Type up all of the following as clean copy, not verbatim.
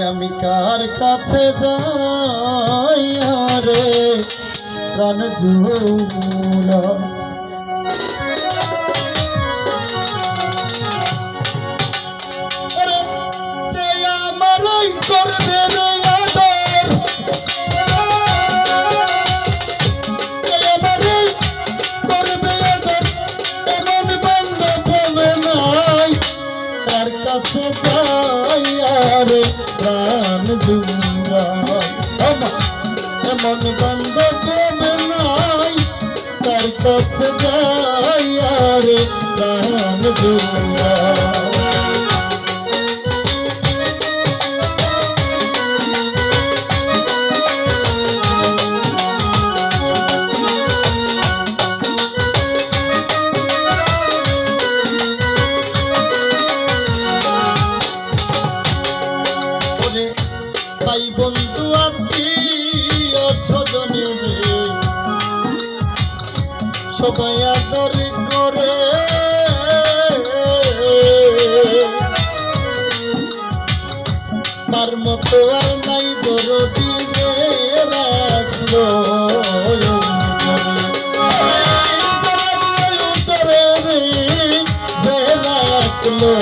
আমি কার কাছে যাই রে প্রাণ জুড়া যে আমারই করবে রে আদর আমারই করবে আদর এমন বান্ধব হবে নাই তার কাছে যাই রে প্রাণ জুড়া এমন বান্ধব হবে নাই তার কাছে যাই রে প্রাণ জুড়া ভাই বন্ধু আত্মীয় স্বজনে সবাই আদর করে তার মতো আর নাই দরদি রাখলো রাখলো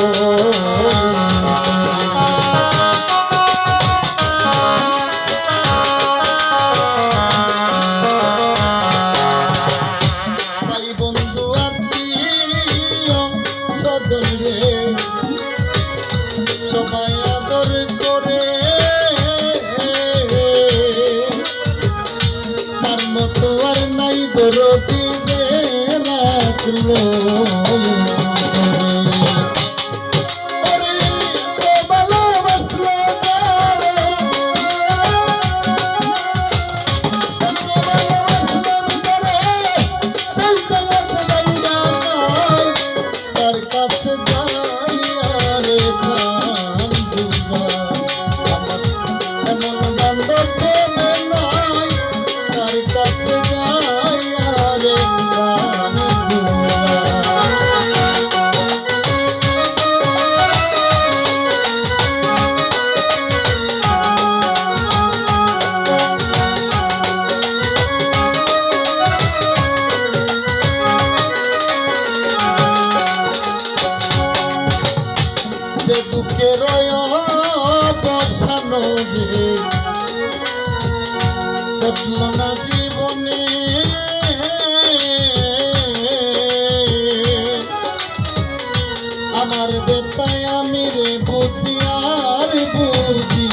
সবাই আদর করে তার মতো আর নাই দরদি যে রাখলো তার কাছে দুঃখের বসানো রে বদল না জীবনে আমার বেতায় আমি রে বুঝি আর বুঝি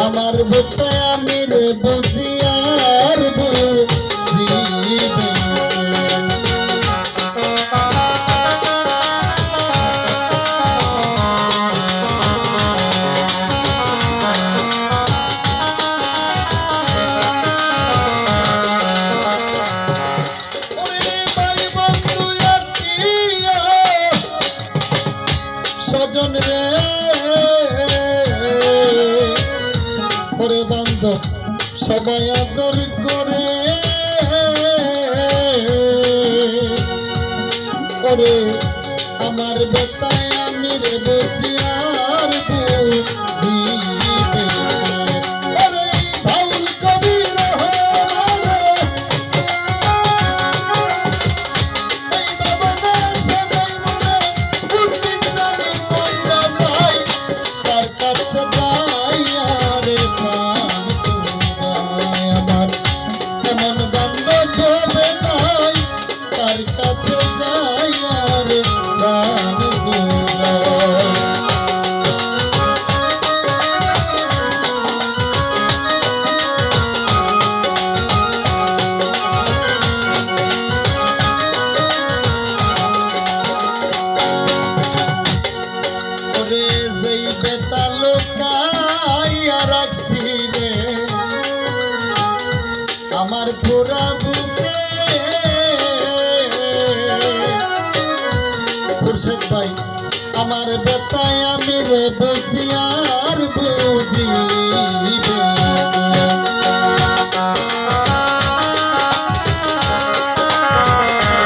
আমার বুঝতে আমি রে বুঝি আর বুঝিবে ওরে বান্ধব সবাই আদর করে, ওরে আমার বেতায় আমি রে বুঝি আর বুঝিবে। ওরে বাউল কবি রহমানে এই বাবাদের সদাই মনে বুদ্ধি জানি কইরা যাই, তার কাছে যাইয়া রে প্রাণ জুড়ায়। আমার এমন বান্ধব হবে নাই, তার কাছে যাইয়া রে প্রাণ জুড়ায়। ওরে যেই বেতালুকাইয়া রাখছি রে আমার পুরা বুকে, খুরশেদ ভাই আমার বেতায় আমি রে বুঝি